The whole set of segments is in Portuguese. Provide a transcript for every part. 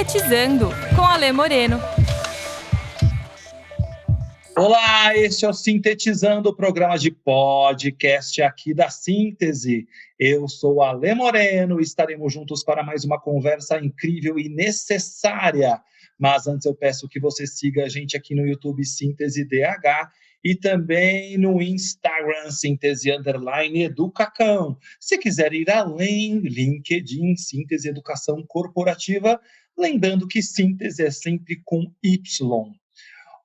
Sintetizando, com Alê Moreno. Olá, este é o Sintetizando, o programa de podcast aqui da Síntese. Eu sou Alê Moreno e estaremos juntos para mais uma conversa incrível e necessária. Mas antes eu peço que você siga a gente aqui no YouTube Síntese DH e também no Instagram Síntese_Educacão. Se quiser ir além, LinkedIn Síntese Educação Corporativa, lembrando que síntese é sempre com Y.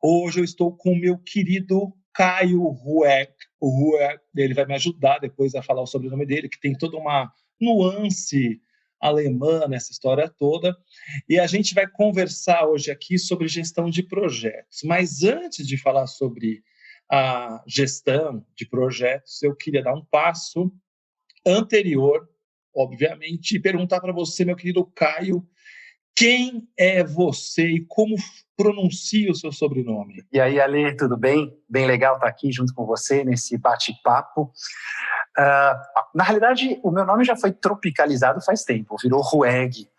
Hoje eu estou com o meu querido Caio Rueck. Ele vai me ajudar depois a falar o sobrenome dele, que tem toda uma nuance alemã nessa história toda. E a gente vai conversar hoje aqui sobre gestão de projetos. Mas antes de falar sobre a gestão de projetos, eu queria dar um passo anterior, obviamente, e perguntar para você, meu querido Caio, quem é você e como pronuncia o seu sobrenome? E aí, Ale, tudo bem? Bem legal estar aqui junto com você nesse bate-papo. Na realidade, o meu nome já foi tropicalizado faz tempo, virou Rueg.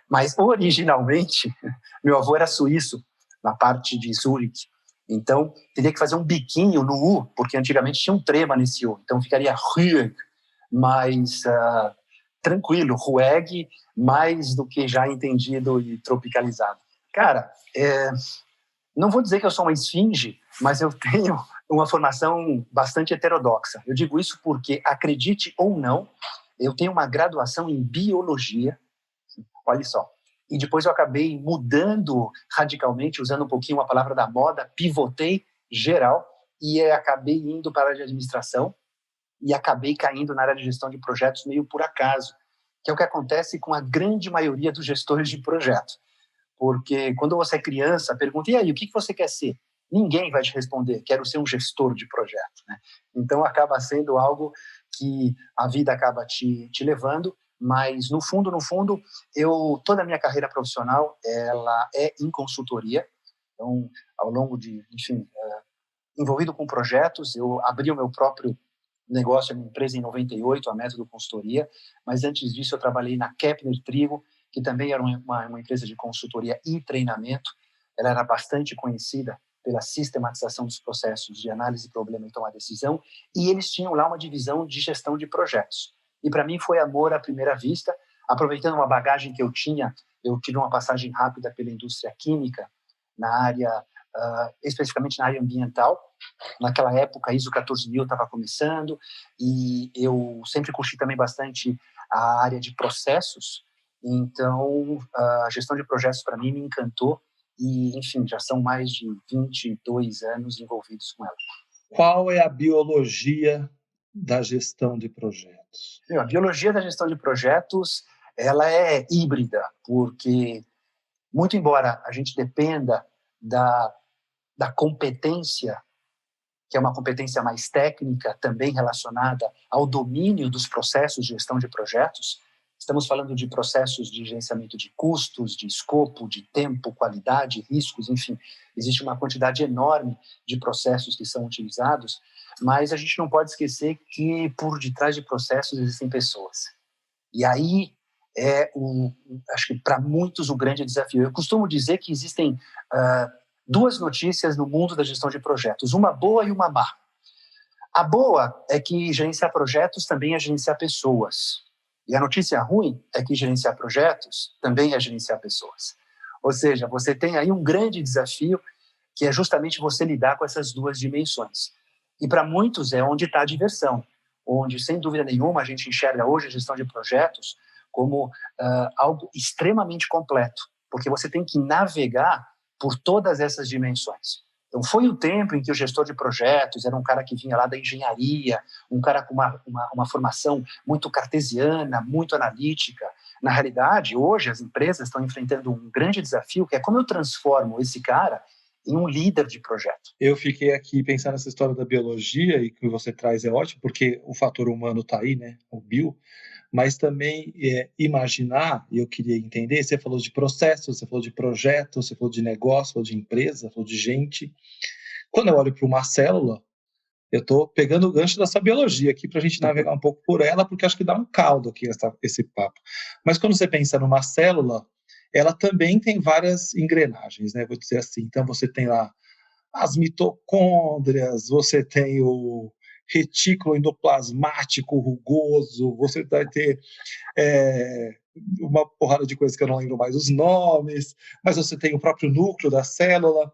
Mas, originalmente, meu avô era suíço, na parte de Zurich. Então, teria que fazer um biquinho no U, porque antigamente tinha um trema nesse U. Então, ficaria Rueg. Mas, tranquilo, Rueg, mais do que já entendido e tropicalizado. Cara, não vou dizer que eu sou uma esfinge, mas eu tenho uma formação bastante heterodoxa. Eu digo isso porque, acredite ou não, eu tenho uma graduação em biologia, olha só, e depois eu acabei mudando radicalmente, usando um pouquinho a palavra da moda, pivotei geral e acabei indo para a área de administração e acabei caindo na área de gestão de projetos meio por acaso, que é o que acontece com a grande maioria dos gestores de projetos. Porque quando você é criança, pergunta, e aí, o que você quer ser? Ninguém vai te responder, quero ser um gestor de projeto, né? Então, acaba sendo algo que a vida acaba te levando, mas, no fundo, toda a minha carreira profissional, ela é em consultoria. Então, ao longo de, envolvido com projetos, eu abri o meu próprio negócio, a minha empresa em 98, a Método Consultoria, mas antes disso eu trabalhei na Kepler Trigo, que também era uma empresa de consultoria e treinamento. Ela era bastante conhecida pela sistematização dos processos de análise de problema e tomar decisão, e eles tinham lá uma divisão de gestão de projetos. E para mim foi amor à primeira vista, aproveitando uma bagagem que eu tinha, eu tive uma passagem rápida pela indústria química, na área, especificamente na área ambiental. Naquela época, a ISO 14000 estava começando, e eu sempre curti também bastante a área de processos. Então, a gestão de projetos para mim me encantou e, enfim, já são mais de 22 anos envolvidos com ela. Qual é a biologia da gestão de projetos? A biologia da gestão de projetos, ela é híbrida, porque, muito embora a gente dependa da competência, que é uma competência mais técnica, também relacionada ao domínio dos processos de gestão de projetos, estamos falando de processos de gerenciamento de custos, de escopo, de tempo, qualidade, riscos, enfim. Existe uma quantidade enorme de processos que são utilizados, mas a gente não pode esquecer que por detrás de processos existem pessoas. E aí acho que para muitos o grande desafio. Eu costumo dizer que existem duas notícias no mundo da gestão de projetos, uma boa e uma má. A boa é que gerenciar projetos também é gerenciar pessoas. E a notícia ruim é que gerenciar projetos também é gerenciar pessoas. Ou seja, você tem aí um grande desafio, que é justamente você lidar com essas duas dimensões. E para muitos é onde está a diversão, onde, sem dúvida nenhuma, a gente enxerga hoje a gestão de projetos como algo extremamente completo, porque você tem que navegar por todas essas dimensões. Então, foi o tempo em que o gestor de projetos era um cara que vinha lá da engenharia, um cara com uma formação muito cartesiana, muito analítica. Na realidade, hoje, as empresas estão enfrentando um grande desafio, que é como eu transformo esse cara em um líder de projeto. Eu fiquei aqui pensando nessa história da biologia, e que você traz é ótimo, porque o fator humano está aí, né? O bio. Mas também imaginar, e eu queria entender, você falou de processo, você falou de projeto, você falou de negócio, falou de empresa, falou de gente. Quando eu olho para uma célula, eu estou pegando o gancho dessa biologia aqui para a gente navegar um pouco por ela, porque acho que dá um caldo aqui esse papo. Mas quando você pensa numa célula, ela também tem várias engrenagens, né? Vou dizer assim. Então, você tem lá as mitocôndrias, você tem o retículo endoplasmático rugoso, você vai ter é, uma porrada de coisas que eu não lembro mais os nomes, mas você tem o próprio núcleo da célula.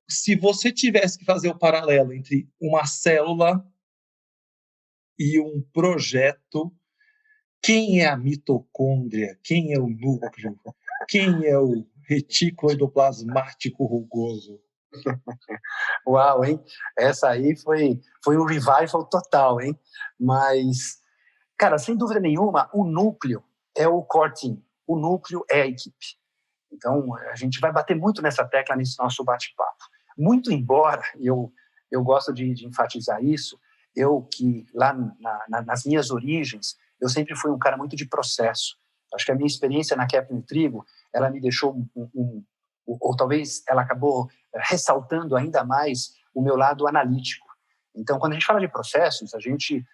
Se você tivesse que fazer o paralelo entre uma célula e um projeto, quem é a mitocôndria? Quem é o núcleo? Quem é o retículo endoplasmático rugoso? Uau, hein? Essa aí foi um revival total, hein? Mas, cara, sem dúvida nenhuma, o núcleo é o core team. O núcleo é a equipe. Então, a gente vai bater muito nessa tecla nesse nosso bate-papo. Muito embora eu gosto de enfatizar isso, eu que lá nas minhas origens, eu sempre fui um cara muito de processo. Acho que a minha experiência na Captain Trigo, ela me deixou ou talvez ela acabou ressaltando ainda mais o meu lado analítico. Então, quando a gente fala de processos, a gente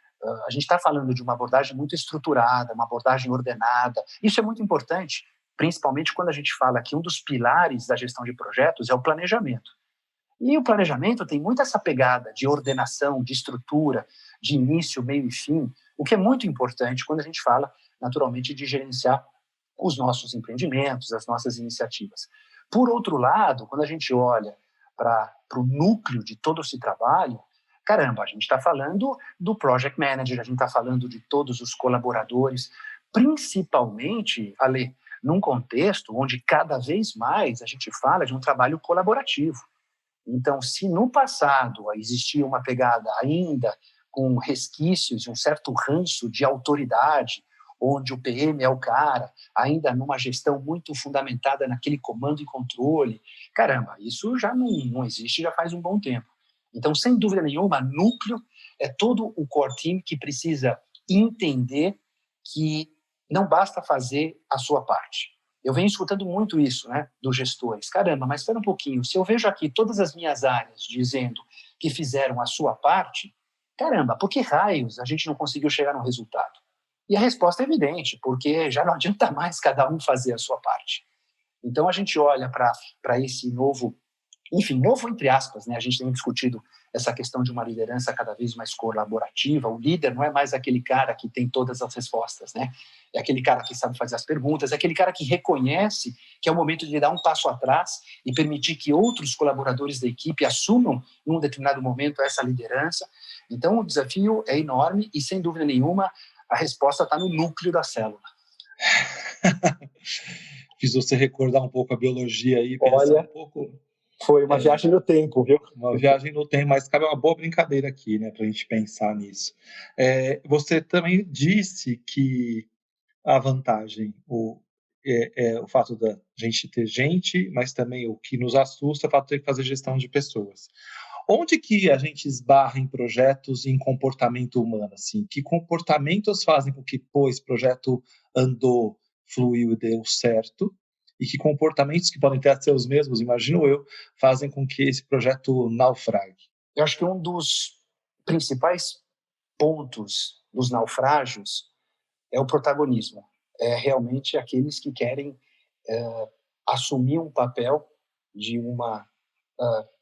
está falando de uma abordagem muito estruturada, uma abordagem ordenada. Isso é muito importante, principalmente quando a gente fala que um dos pilares da gestão de projetos é o planejamento. E o planejamento tem muito essa pegada de ordenação, de estrutura, de início, meio e fim, o que é muito importante quando a gente fala, naturalmente, de gerenciar os nossos empreendimentos, as nossas iniciativas. Por outro lado, quando a gente olha para o núcleo de todo esse trabalho, caramba, a gente está falando do project manager, a gente está falando de todos os colaboradores, principalmente, Ale, num contexto onde cada vez mais a gente fala de um trabalho colaborativo. Então, se no passado existia uma pegada ainda com resquícios de um certo ranço de autoridade, onde o PM é o cara, ainda numa gestão muito fundamentada naquele comando e controle, caramba, isso já não existe já faz um bom tempo. Então, sem dúvida nenhuma, núcleo é todo o core team que precisa entender que não basta fazer a sua parte. Eu venho escutando muito isso, né, dos gestores. Caramba, mas espera um pouquinho, se eu vejo aqui todas as minhas áreas dizendo que fizeram a sua parte, caramba, por que raios a gente não conseguiu chegar no resultado? E a resposta é evidente, porque já não adianta mais cada um fazer a sua parte. Então a gente olha para esse novo, enfim, novo entre aspas, né? A gente tem discutido essa questão de uma liderança cada vez mais colaborativa. O líder não é mais aquele cara que tem todas as respostas, né? É aquele cara que sabe fazer as perguntas, é aquele cara que reconhece que é o momento de dar um passo atrás e permitir que outros colaboradores da equipe assumam, num determinado momento, essa liderança. Então, o desafio é enorme e, sem dúvida nenhuma, a resposta está no núcleo da célula. Fiz você recordar um pouco a biologia aí, pensar um pouco. Foi uma viagem no tempo, viu? Uma viagem no tempo, mas cabe uma boa brincadeira aqui, né, para a gente pensar nisso. Você também disse que a vantagem, o fato da gente ter gente, mas também o que nos assusta é o fato de ter que fazer gestão de pessoas. Onde que a gente esbarra em projetos e em comportamento humano? Assim? Que comportamentos fazem com que esse projeto andou, fluiu e deu certo? E que comportamentos que podem ter ser os mesmos, imagino eu, fazem com que esse projeto naufrague? Eu acho que um dos principais pontos dos naufrágios é o protagonismo. É realmente aqueles que querem assumir um papel de uma,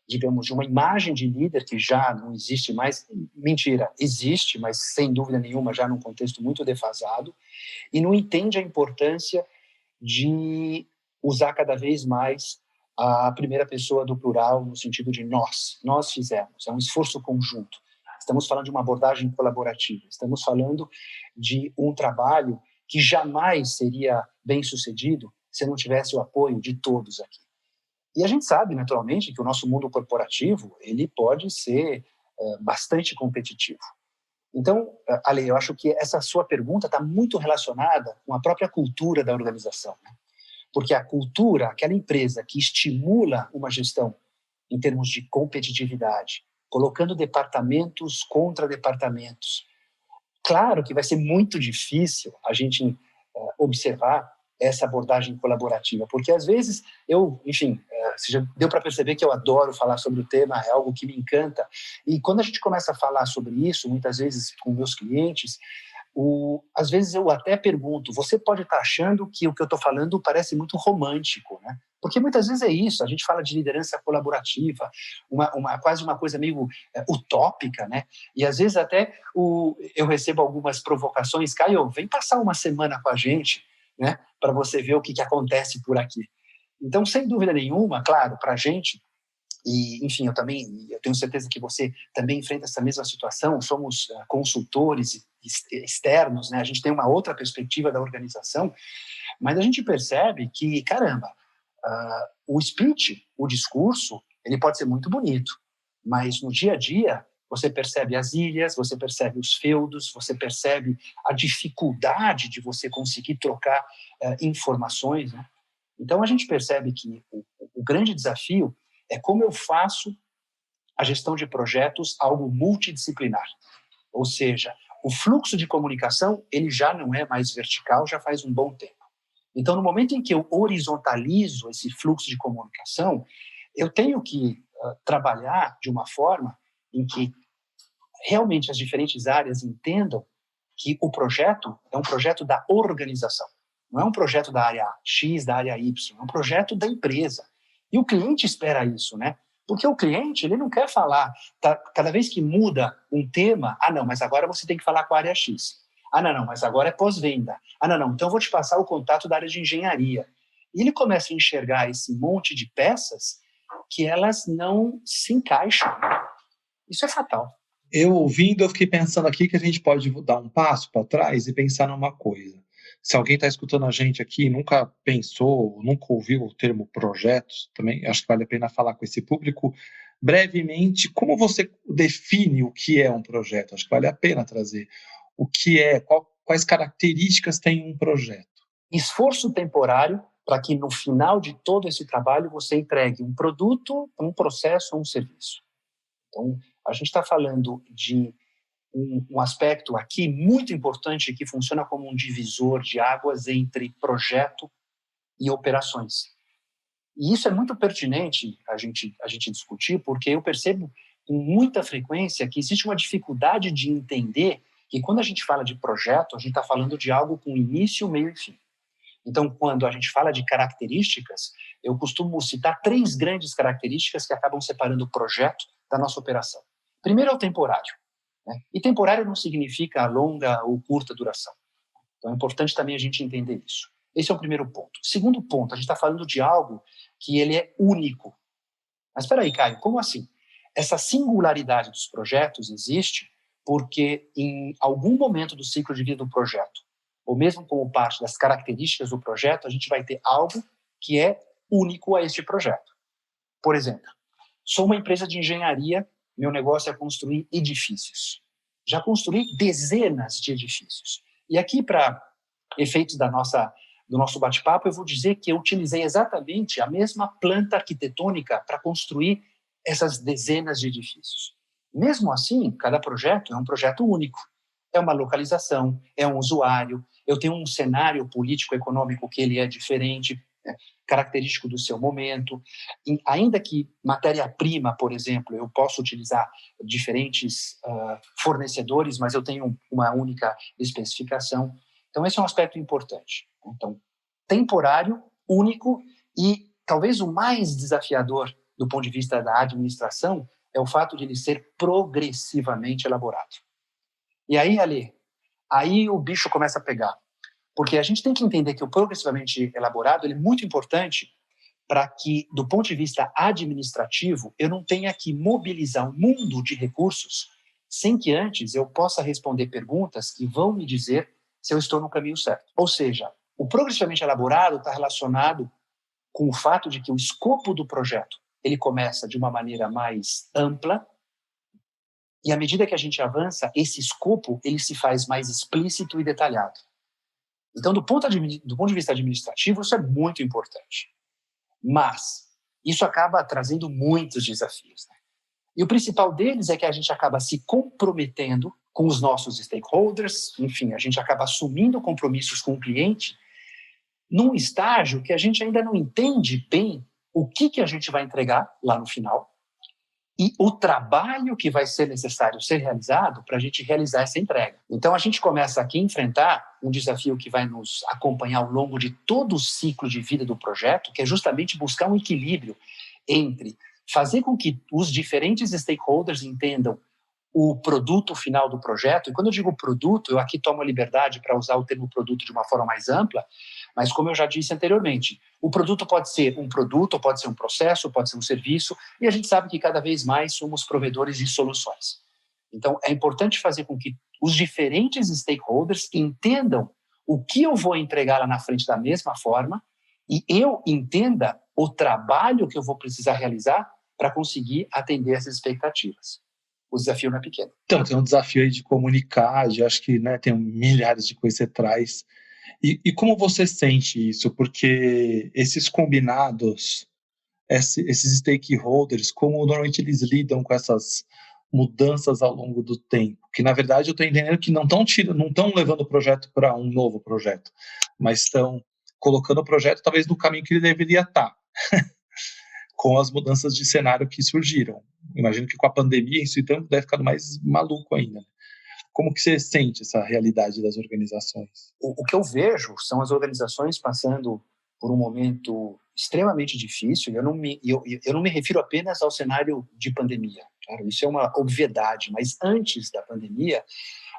digamos, de uma imagem de líder que já não existe mais. Mentira, existe, mas sem dúvida nenhuma já num contexto muito defasado, e não entende a importância de usar cada vez mais a primeira pessoa do plural no sentido de nós fizemos, é um esforço conjunto. Estamos falando de uma abordagem colaborativa, estamos falando de um trabalho que jamais seria bem sucedido se não tivesse o apoio de todos aqui. E a gente sabe, naturalmente, que o nosso mundo corporativo ele pode ser bastante competitivo. Então, Ale, eu acho que essa sua pergunta está muito relacionada com a própria cultura da organização, né? Porque a cultura, aquela empresa que estimula uma gestão em termos de competitividade, colocando departamentos contra departamentos, claro que vai ser muito difícil a gente observar essa abordagem colaborativa, porque às vezes você já deu para perceber que eu adoro falar sobre o tema, é algo que me encanta, e quando a gente começa a falar sobre isso, muitas vezes com meus clientes, Às vezes eu até pergunto, você pode estar achando que o que eu estou falando parece muito romântico, né? Porque muitas vezes é isso, a gente fala de liderança colaborativa, quase uma coisa meio utópica, né? E às vezes até eu recebo algumas provocações, Caio, vem passar uma semana com a gente, né? Para você ver o que acontece por aqui. Então, sem dúvida nenhuma, claro, para a gente, e, enfim, eu tenho certeza que você também enfrenta essa mesma situação, somos consultores externos, né? A gente tem uma outra perspectiva da organização, mas a gente percebe que, caramba, o speech, o discurso, ele pode ser muito bonito, mas no dia a dia você percebe as ilhas, você percebe os feudos, você percebe a dificuldade de você conseguir trocar informações, né? Então a gente percebe que o grande desafio é como eu faço a gestão de projetos algo multidisciplinar. Ou seja, o fluxo de comunicação ele já não é mais vertical, já faz um bom tempo. Então, no momento em que eu horizontalizo esse fluxo de comunicação, eu tenho que trabalhar de uma forma em que realmente as diferentes áreas entendam que o projeto é um projeto da organização. Não é um projeto da área X, da área Y, é um projeto da empresa. E o cliente espera isso, né? Porque o cliente, ele não quer falar, cada vez que muda um tema, não, mas agora você tem que falar com a área X. Não, mas agora é pós-venda. Não, então eu vou te passar o contato da área de engenharia. E ele começa a enxergar esse monte de peças que elas não se encaixam. Isso é fatal. Eu ouvindo, eu fiquei pensando aqui que a gente pode dar um passo para trás e pensar numa coisa. Se alguém está escutando a gente aqui e nunca pensou, nunca ouviu o termo projetos, também acho que vale a pena falar com esse público brevemente. Como você define o que é um projeto? Acho que vale a pena trazer o que é, quais características tem um projeto. Esforço temporário para que no final de todo esse trabalho você entregue um produto, um processo ou um serviço. Então, a gente está falando de um aspecto aqui muito importante que funciona como um divisor de águas entre projeto e operações. E isso é muito pertinente a gente discutir, porque eu percebo com muita frequência que existe uma dificuldade de entender que quando a gente fala de projeto, a gente está falando de algo com início, meio e fim. Então, quando a gente fala de características, eu costumo citar 3 grandes características que acabam separando o projeto da nossa operação. Primeiro é o temporário, né? E temporário não significa longa ou curta duração. Então, é importante também a gente entender isso. Esse é o primeiro ponto. Segundo ponto, a gente está falando de algo que ele é único. Mas espera aí, Caio, como assim? Essa singularidade dos projetos existe porque em algum momento do ciclo de vida do projeto, ou mesmo como parte das características do projeto, a gente vai ter algo que é único a este projeto. Por exemplo, sou uma empresa de engenharia, meu negócio é construir edifícios. Já construí dezenas de edifícios. E aqui, para efeitos do nosso bate-papo, eu vou dizer que eu utilizei exatamente a mesma planta arquitetônica para construir essas dezenas de edifícios. Mesmo assim, cada projeto é um projeto único. É uma localização, é um usuário, eu tenho um cenário político-econômico que ele é diferente, característico do seu momento. E ainda que matéria-prima, por exemplo, eu posso utilizar diferentes fornecedores, mas eu tenho uma única especificação. Então, esse é um aspecto importante. Então, temporário, único e talvez o mais desafiador do ponto de vista da administração é o fato de ele ser progressivamente elaborado. E aí, Ale, aí o bicho começa a pegar. Porque a gente tem que entender que o progressivamente elaborado ele é muito importante para que, do ponto de vista administrativo, eu não tenha que mobilizar um mundo de recursos sem que antes eu possa responder perguntas que vão me dizer se eu estou no caminho certo. Ou seja, o progressivamente elaborado está relacionado com o fato de que o escopo do projeto ele começa de uma maneira mais ampla e, à medida que a gente avança, esse escopo ele se faz mais explícito e detalhado. Então, do ponto de vista administrativo, isso é muito importante. Mas isso acaba trazendo muitos desafios, né? E o principal deles é que a gente acaba se comprometendo com os nossos stakeholders, enfim, a gente acaba assumindo compromissos com o cliente num estágio que a gente ainda não entende bem o que a gente vai entregar lá no final. e o trabalho que vai ser necessário ser realizado para a gente realizar essa entrega. Então, a gente começa aqui a enfrentar um desafio que vai nos acompanhar ao longo de todo o ciclo de vida do projeto, que é justamente buscar um equilíbrio entre fazer com que os diferentes stakeholders entendam o produto final do projeto. E quando eu digo produto, eu aqui tomo a liberdade para usar o termo produto de uma forma mais ampla, mas como eu já disse anteriormente, o produto pode ser um produto, pode ser um processo, pode ser um serviço, e a gente sabe que cada vez mais somos provedores de soluções. Então, é importante fazer com que os diferentes stakeholders entendam o que eu vou entregar lá na frente da mesma forma e eu entenda o trabalho que eu vou precisar realizar para conseguir atender essas expectativas. O desafio não é pequeno. Então, tem um desafio aí de comunicar, acho que, né, tem milhares de coisas que você traz. E como você sente isso? Porque esses combinados, esses stakeholders, como normalmente eles lidam com essas mudanças ao longo do tempo? Que, na verdade, eu estou entendendo que não estão levando o projeto para um novo projeto, mas estão colocando o projeto talvez no caminho que ele deveria estar, com as mudanças de cenário que surgiram. Imagino que com a pandemia isso então deve ficar mais maluco ainda. Como que você sente essa realidade das organizações? O que eu vejo são as organizações passando por um momento extremamente difícil. Eu não me refiro apenas ao cenário de pandemia. Claro, isso é uma obviedade, mas antes da pandemia,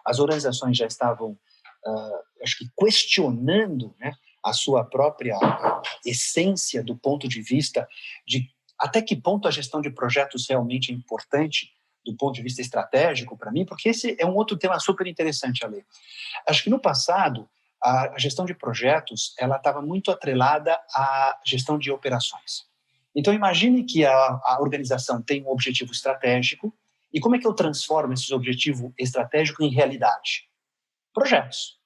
as organizações já estavam, acho que, questionando, né, a sua própria essência do ponto de vista de até que ponto a gestão de projetos realmente é importante do ponto de vista estratégico para mim, porque esse é um outro tema super interessante, Ale. Acho que no passado, a gestão de projetos ela estava muito atrelada à gestão de operações. Então, imagine que a organização tem um objetivo estratégico, e como é que eu transformo esse objetivo estratégico em realidade? Projetos.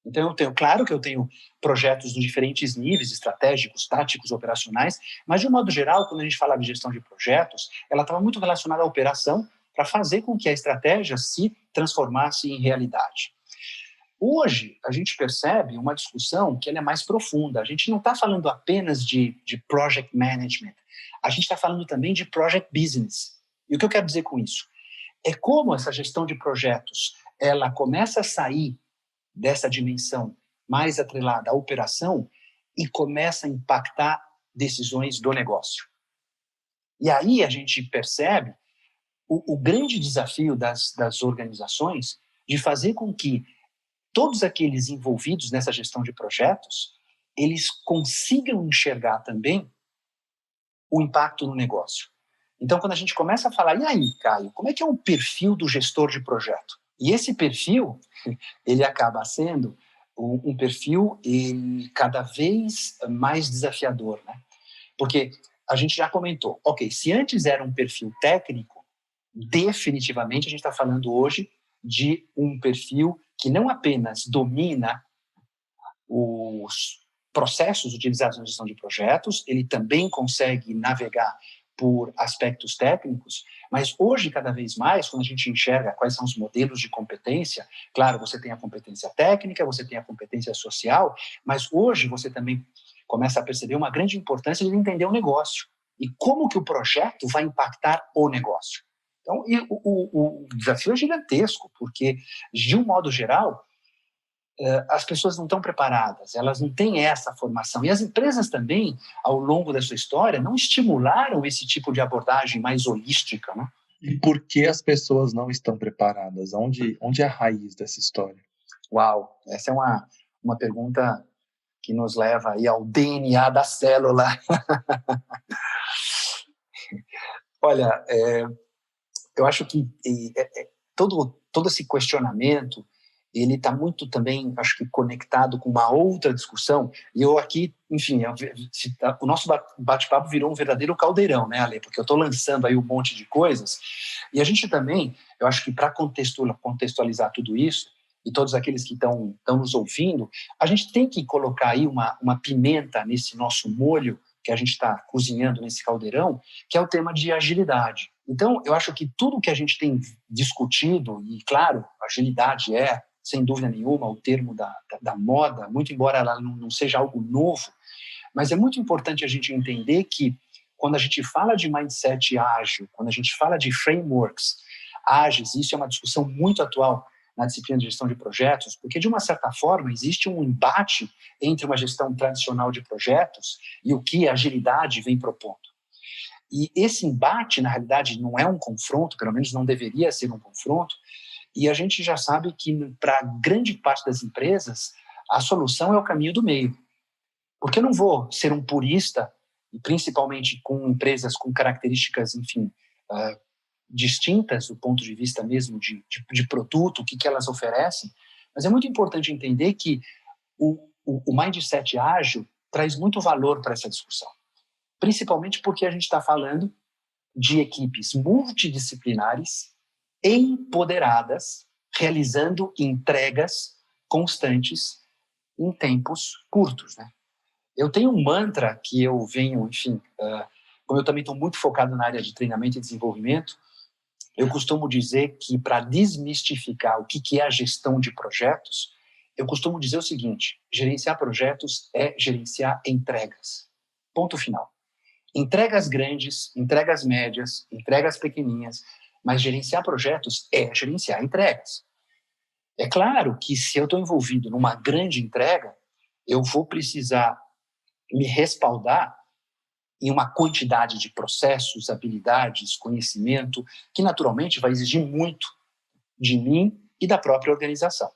Então, claro que eu tenho projetos de diferentes níveis, estratégicos, táticos, operacionais, mas, de um modo geral, quando a gente fala de gestão de projetos, ela estava muito relacionada à operação para fazer com que a estratégia se transformasse em realidade. Hoje, a gente percebe uma discussão que ela é mais profunda. A gente não está falando apenas de project management, a gente está falando também de project business. E o que eu quero dizer com isso? É como essa gestão de projetos ela começa a sair dessa dimensão mais atrelada à operação e começa a impactar decisões do negócio. E aí a gente percebe o grande desafio das organizações de fazer com que todos aqueles envolvidos nessa gestão de projetos, eles consigam enxergar também o impacto no negócio. Então, quando a gente começa a falar, e aí, Caio, como é que é o perfil do gestor de projeto? E esse perfil, ele acaba sendo um perfil cada vez mais desafiador, né? Porque a gente já comentou, ok, se antes era um perfil técnico, definitivamente a gente está falando hoje de um perfil que não apenas domina os processos utilizados na gestão de projetos, ele também consegue navegar por aspectos técnicos, mas hoje, cada vez mais, quando a gente enxerga quais são os modelos de competência, claro, você tem a competência técnica, você tem a competência social, mas hoje você também começa a perceber uma grande importância de entender o negócio e como que o projeto vai impactar o negócio. Então, o desafio é gigantesco, porque, de um modo geral, as pessoas não estão preparadas, elas não têm essa formação. E as empresas também, ao longo da sua história, não estimularam esse tipo de abordagem mais holística, né? E por que as pessoas não estão preparadas? Onde é a raiz dessa história? Uau, essa é uma pergunta que nos leva aí ao DNA da célula. Olha, eu acho que todo esse questionamento ele está muito também, acho que, conectado com uma outra discussão, e eu aqui, enfim, o nosso bate-papo virou um verdadeiro caldeirão, né, Ale? Porque eu estou lançando aí um monte de coisas, e a gente também, eu acho que para contextualizar tudo isso, e todos aqueles que estão nos ouvindo, a gente tem que colocar aí uma pimenta nesse nosso molho que a gente está cozinhando nesse caldeirão, que é o tema de agilidade. Então, eu acho que tudo que a gente tem discutido, e claro, agilidade é, sem dúvida nenhuma, o termo da moda, muito embora ela não seja algo novo, mas é muito importante a gente entender que quando a gente fala de mindset ágil, quando a gente fala de frameworks ágeis, isso é uma discussão muito atual na disciplina de gestão de projetos, porque, de uma certa forma, existe um embate entre uma gestão tradicional de projetos e o que a agilidade vem propondo. E esse embate, na realidade, não é um confronto, pelo menos não deveria ser um confronto, e a gente já sabe que, para grande parte das empresas, a solução é o caminho do meio. Porque eu não vou ser um purista, e principalmente com empresas com características, enfim, distintas do ponto de vista mesmo de produto, o que elas oferecem, mas é muito importante entender que o mindset ágil traz muito valor para essa discussão. Principalmente porque a gente está falando de equipes multidisciplinares, empoderadas, realizando entregas constantes em tempos curtos, né? Eu tenho um mantra que eu venho, enfim, como eu também estou muito focado na área de treinamento e desenvolvimento, eu costumo dizer que, para desmistificar o que é a gestão de projetos, eu costumo dizer o seguinte: gerenciar projetos é gerenciar entregas. Ponto final. Entregas grandes, entregas médias, entregas pequeninhas, mas gerenciar projetos é gerenciar entregas. É claro que, se eu estou envolvido numa grande entrega, eu vou precisar me respaldar em uma quantidade de processos, habilidades, conhecimento, que naturalmente vai exigir muito de mim e da própria organização.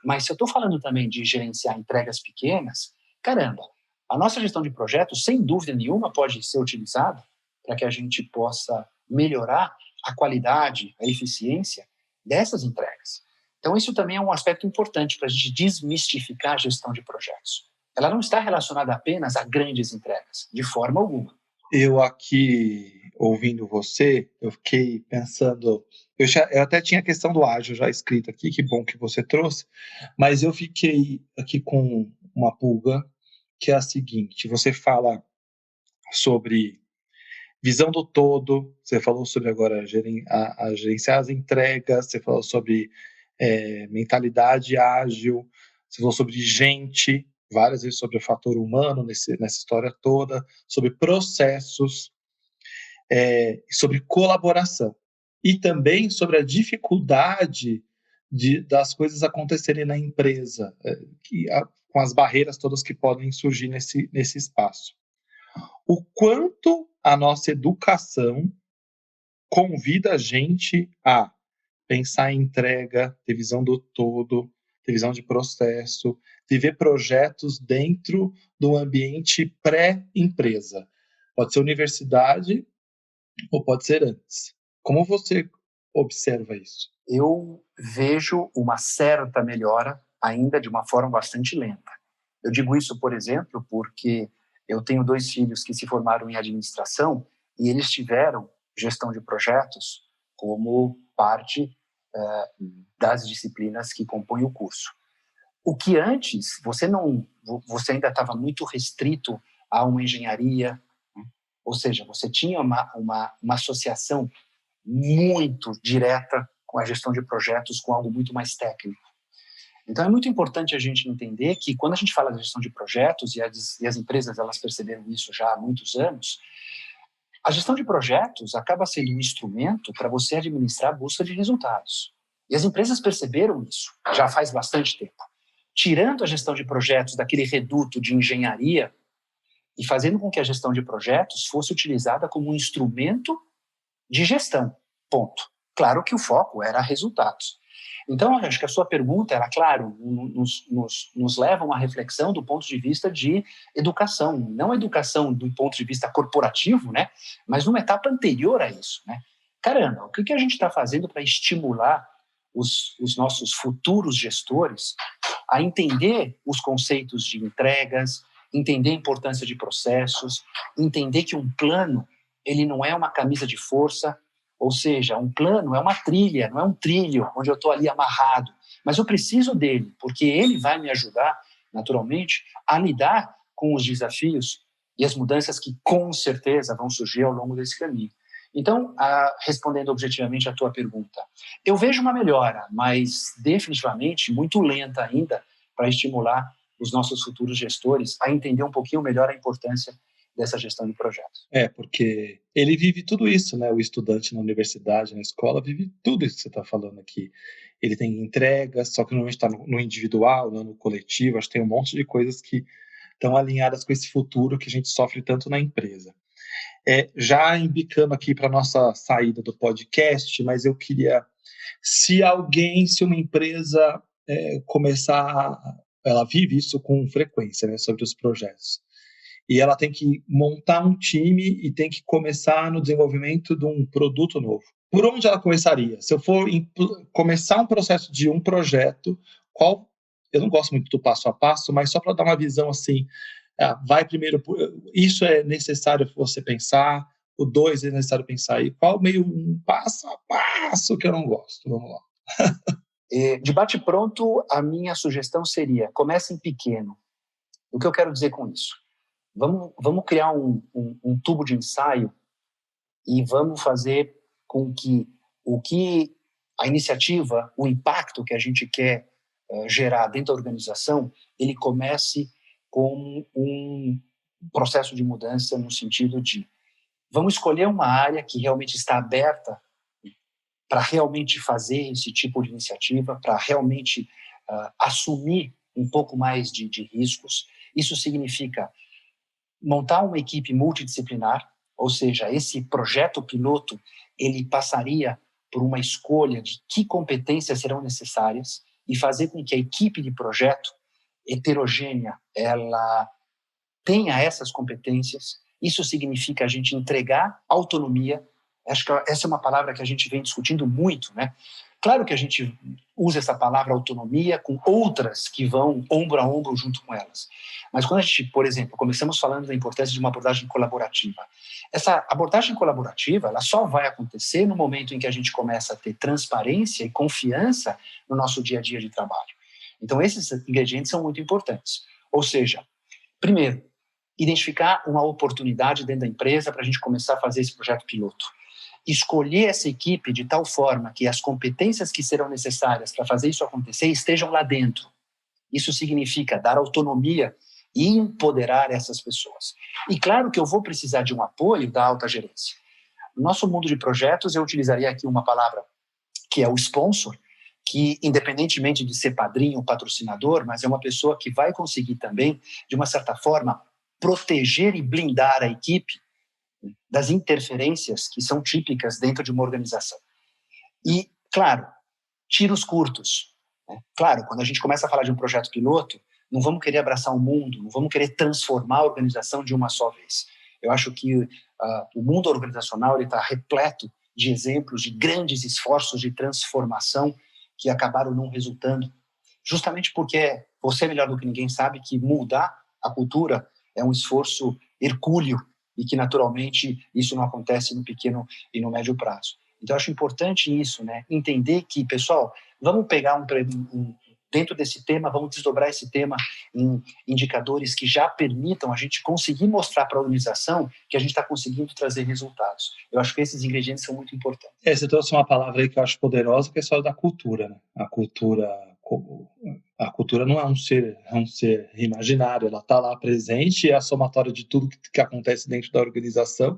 Mas se eu estou falando também de gerenciar entregas pequenas, caramba, a nossa gestão de projetos, sem dúvida nenhuma, pode ser utilizada para que a gente possa melhorar a qualidade, a eficiência dessas entregas. Então, isso também é um aspecto importante para a gente desmistificar a gestão de projetos. Ela não está relacionada apenas a grandes entregas, de forma alguma. Eu aqui, ouvindo você, eu fiquei pensando... Eu até tinha a questão do ágil já escrita aqui, que bom que você trouxe, mas eu fiquei aqui com uma pulga, que é a seguinte: você fala sobre visão do todo, você falou sobre agora a gerenciar as entregas, você falou sobre mentalidade ágil, você falou sobre gente, várias vezes sobre o fator humano nessa história toda, sobre processos, sobre colaboração, e também sobre a dificuldade das coisas acontecerem na empresa, com as barreiras todas que podem surgir nesse espaço. O quanto a nossa educação convida a gente a pensar em entrega, ter visão do todo, ter visão de processo, de ver projetos dentro do ambiente pré-empresa. Pode ser universidade ou pode ser antes. Como você observa isso? Eu vejo uma certa melhora, ainda de uma forma bastante lenta. Eu digo isso, por exemplo, porque eu tenho 2 filhos que se formaram em administração e eles tiveram gestão de projetos como parte das disciplinas que compõem o curso. O que antes, você ainda estava muito restrito a uma engenharia, né? Ou seja, você tinha uma associação muito direta com a gestão de projetos, com algo muito mais técnico. Então, é muito importante a gente entender que, quando a gente fala de gestão de projetos, e as empresas elas perceberam isso já há muitos anos, a gestão de projetos acaba sendo um instrumento para você administrar a busca de resultados. E as empresas perceberam isso já faz bastante tempo. Tirando a gestão de projetos daquele reduto de engenharia e fazendo com que a gestão de projetos fosse utilizada como um instrumento de gestão, ponto. Claro que o foco era resultados. Então, acho que a sua pergunta, ela, claro, nos leva a uma reflexão do ponto de vista de educação, não educação do ponto de vista corporativo, né, mas numa etapa anterior a isso, né? Caramba, o que a gente está fazendo para estimular os nossos futuros gestores a entender os conceitos de entregas, entender a importância de processos, entender que um plano, ele não é uma camisa de força, ou seja, um plano é uma trilha, não é um trilho onde eu estou ali amarrado, mas eu preciso dele, porque ele vai me ajudar, naturalmente, a lidar com os desafios e as mudanças que, com certeza, vão surgir ao longo desse caminho. Então, respondendo objetivamente à tua pergunta, eu vejo uma melhora, mas definitivamente muito lenta ainda, para estimular os nossos futuros gestores a entender um pouquinho melhor a importância dessa gestão de projetos. Porque ele vive tudo isso, né? O estudante na universidade, na escola, vive tudo isso que você está falando aqui. Ele tem entregas, só que normalmente está no individual, não no coletivo. Acho que tem um monte de coisas que estão alinhadas com esse futuro que a gente sofre tanto na empresa. Já embicando aqui para a nossa saída do podcast, mas eu queria, se uma empresa começar, ela vive isso com frequência, né, sobre os projetos, e ela tem que montar um time e tem que começar no desenvolvimento de um produto novo. Por onde ela começaria? Se eu for começar um processo de um projeto, eu não gosto muito do passo a passo, mas só para dar uma visão assim, vai primeiro, isso é necessário você pensar, o 2 é necessário pensar, e qual meio um passo a passo que eu não gosto? Vamos lá. De bate-pronto, a minha sugestão seria, comecem pequeno. O que eu quero dizer com isso? Vamos criar um tubo de ensaio e vamos fazer com que a iniciativa, o impacto que a gente quer gerar dentro da organização, ele comece com um processo de mudança no sentido de vamos escolher uma área que realmente está aberta para realmente fazer esse tipo de iniciativa, para realmente assumir um pouco mais de riscos. Isso significa montar uma equipe multidisciplinar, ou seja, esse projeto piloto, ele passaria por uma escolha de que competências serão necessárias e fazer com que a equipe de projeto heterogênea, ela tenha essas competências. Isso significa a gente entregar autonomia. Acho que essa é uma palavra que a gente vem discutindo muito, né? Claro que a gente usa essa palavra autonomia com outras que vão ombro a ombro junto com elas. Mas quando a gente, por exemplo, começamos falando da importância de uma abordagem colaborativa, essa abordagem colaborativa ela só vai acontecer no momento em que a gente começa a ter transparência e confiança no nosso dia a dia de trabalho. Então, esses ingredientes são muito importantes. Ou seja, primeiro, identificar uma oportunidade dentro da empresa para a gente começar a fazer esse projeto piloto. Escolher essa equipe de tal forma que as competências que serão necessárias para fazer isso acontecer estejam lá dentro. Isso significa dar autonomia e empoderar essas pessoas. E claro que eu vou precisar de um apoio da alta gerência. No nosso mundo de projetos, eu utilizaria aqui uma palavra que é o sponsor, que independentemente de ser padrinho ou patrocinador, mas é uma pessoa que vai conseguir também, de uma certa forma, proteger e blindar a equipe das interferências que são típicas dentro de uma organização. E, claro, tiros curtos. Né? Claro, quando a gente começa a falar de um projeto piloto, não vamos querer abraçar o mundo, não vamos querer transformar a organização de uma só vez. Eu acho que o mundo organizacional está repleto de exemplos de grandes esforços de transformação que acabaram não resultando, justamente porque você melhor do que ninguém sabe que mudar a cultura é um esforço hercúleo e que, naturalmente, isso não acontece no pequeno e no médio prazo. Então, eu acho importante isso, né? Entender que, pessoal, vamos pegar dentro desse tema, vamos desdobrar esse tema em indicadores que já permitam a gente conseguir mostrar para a organização que a gente está conseguindo trazer resultados. Eu acho que esses ingredientes são muito importantes. Você trouxe uma palavra aí que eu acho poderosa, que é a história da cultura, né? A cultura não é um ser imaginário, ela está lá presente e é a somatória de tudo que acontece dentro da organização,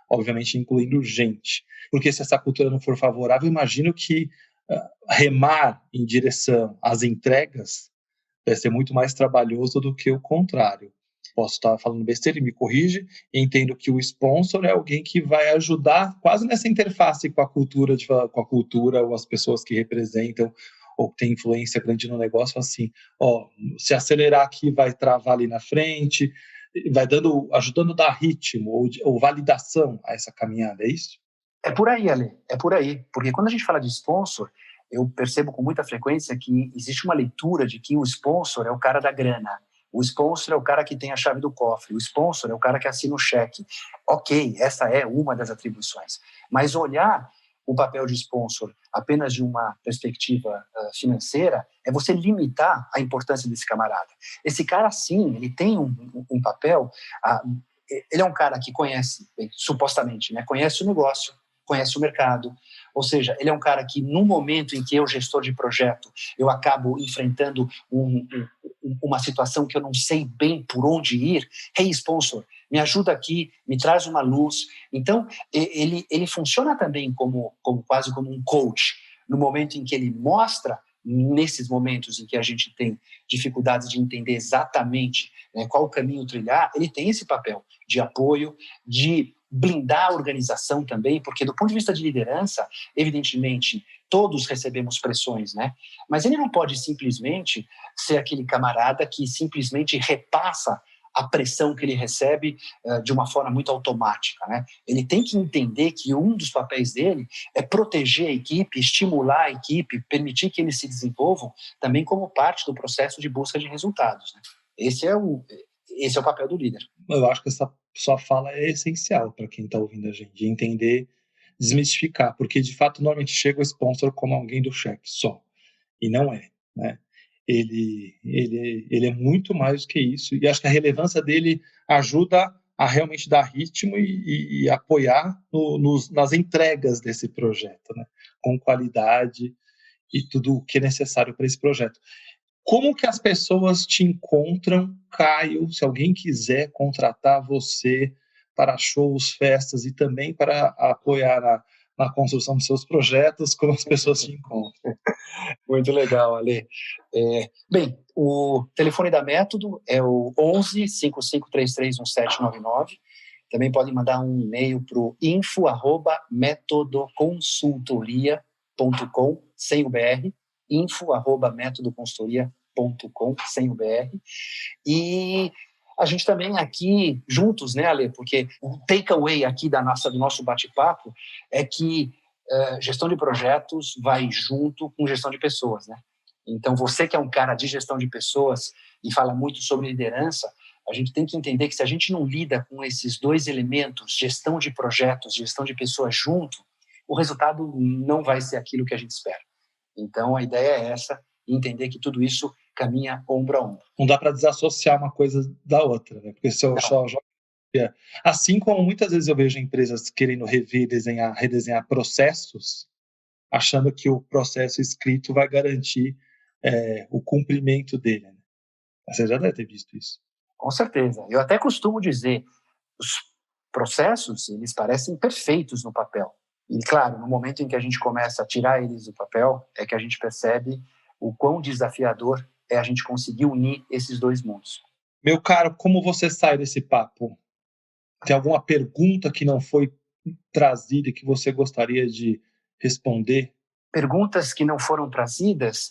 obviamente incluindo gente. Porque se essa cultura não for favorável, imagino que remar em direção às entregas vai ser muito mais trabalhoso do que o contrário. Posso estar falando besteira e me corrige, e entendo que o sponsor é alguém que vai ajudar quase nessa interface com a cultura ou as pessoas que representam ou que tem influência grande no negócio, assim, se acelerar aqui vai travar ali na frente, vai ajudando a dar ritmo ou validação a essa caminhada, é isso? É por aí, Ale, é por aí. Porque quando a gente fala de sponsor, eu percebo com muita frequência que existe uma leitura de que o sponsor é o cara da grana, o sponsor é o cara que tem a chave do cofre, o sponsor é o cara que assina o cheque. Ok, essa é uma das atribuições. Mas olhar o papel de sponsor apenas de uma perspectiva financeira é você limitar a importância desse camarada. Esse cara, sim, ele tem um papel... ele é um cara que conhece, supostamente, né, conhece o negócio, conhece o mercado, ou seja, ele é um cara que no momento em que eu, gestor de projeto, eu acabo enfrentando um uma situação que eu não sei bem por onde ir, hey, sponsor, me ajuda aqui, me traz uma luz. Então, ele funciona também quase como um coach, no momento em que ele mostra, nesses momentos em que a gente tem dificuldades de entender exatamente, né, qual o caminho trilhar, ele tem esse papel de apoio, de blindar a organização também, porque do ponto de vista de liderança, evidentemente, todos recebemos pressões, né? Mas ele não pode simplesmente ser aquele camarada que simplesmente repassa a pressão que ele recebe de uma forma muito automática, né? Ele tem que entender que um dos papéis dele é proteger a equipe, estimular a equipe, permitir que eles se desenvolvam também como parte do processo de busca de resultados, né? Esse é o papel do líder. Eu acho que essa sua fala é essencial para quem está ouvindo a gente, de entender, desmistificar, porque de fato normalmente chega o sponsor como alguém do chefe só, e não é, né? Ele é muito mais do que isso, e acho que a relevância dele ajuda a realmente dar ritmo e apoiar nas entregas desse projeto, né? Com qualidade e tudo o que é necessário para esse projeto. Como que as pessoas te encontram, Caio, se alguém quiser contratar você para shows, festas e também para apoiar na construção dos seus projetos, como as pessoas te encontram? Muito legal, Ale. Bem, o telefone da Método é o 11 5533 1799. Também podem mandar um e-mail para o info@metodoconsultoria.com, sem o BR, info@metodoconsultoria.com, sem o BR. E a gente também aqui, juntos, né, Ale? Porque o takeaway aqui do nosso bate-papo é que gestão de projetos vai junto com gestão de pessoas, né? Então, você que é um cara de gestão de pessoas e fala muito sobre liderança, a gente tem que entender que se a gente não lida com esses dois elementos, gestão de projetos, gestão de pessoas junto, o resultado não vai ser aquilo que a gente espera. Então, a ideia é essa, entender que tudo isso caminha ombro a ombro. Não dá para desassociar uma coisa da outra, né? Porque se eu só jogo... Assim como muitas vezes eu vejo empresas querendo redesenhar processos, achando que o processo escrito vai garantir o cumprimento dele, né? Você já deve ter visto isso. Com certeza. Eu até costumo dizer, os processos, eles parecem perfeitos no papel. E, claro, no momento em que a gente começa a tirar eles do papel, é que a gente percebe o quão desafiador é a gente conseguir unir esses dois mundos. Meu caro, como você sai desse papo? Tem alguma pergunta que não foi trazida e que você gostaria de responder? Perguntas que não foram trazidas?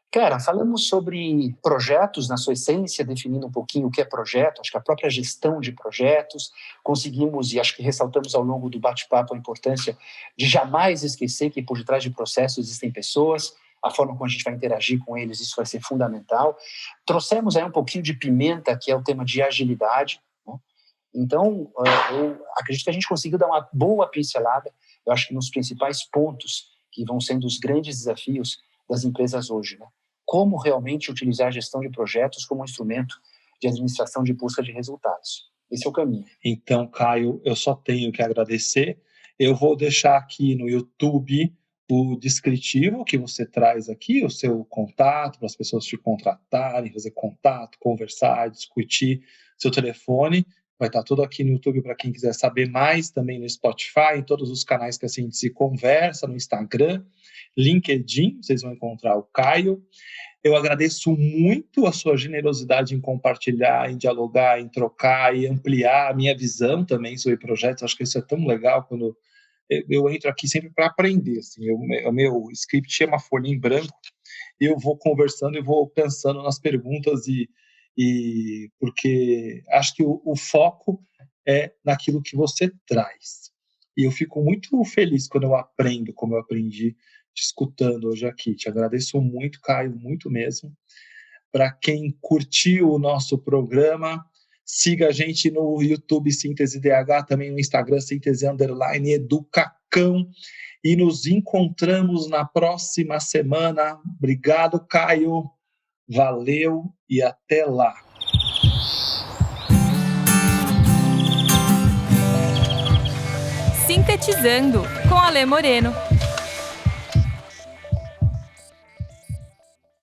Cara, falamos sobre projetos na sua essência, definindo um pouquinho o que é projeto, acho que a própria gestão de projetos, conseguimos, e acho que ressaltamos ao longo do bate-papo a importância de jamais esquecer que por detrás de processos existem pessoas, a forma como a gente vai interagir com eles, isso vai ser fundamental. Trouxemos aí um pouquinho de pimenta, que é o tema de agilidade, né? Então, eu acredito que a gente conseguiu dar uma boa pincelada, eu acho que nos principais pontos que vão sendo os grandes desafios das empresas hoje, né? Como realmente utilizar a gestão de projetos como um instrumento de administração de busca de resultados. Esse é o caminho. Então, Caio, eu só tenho que agradecer. Eu vou deixar aqui no YouTube o descritivo que você traz aqui, o seu contato, para as pessoas te contratarem, fazer contato, conversar, discutir, seu telefone. Vai estar tudo aqui no YouTube para quem quiser saber mais, também no Spotify, em todos os canais que assim a gente se conversa, no Instagram, LinkedIn, vocês vão encontrar o Caio. Eu agradeço muito a sua generosidade em compartilhar, em dialogar, em trocar e ampliar a minha visão também sobre projetos. Acho que isso é tão legal quando eu entro aqui sempre para aprender. Assim, o meu script é uma folha em branco e eu vou conversando e vou pensando nas perguntas e porque acho que o foco é naquilo que você traz. E eu fico muito feliz quando eu aprendo, como eu aprendi te escutando hoje aqui. Te agradeço muito, Caio, muito mesmo. Para quem curtiu o nosso programa, siga a gente no YouTube Síntese DH, também no Instagram Síntese_Educacão, e nos encontramos na próxima semana. Obrigado, Caio. Valeu e até lá. Sintetizando com Ale Moreno.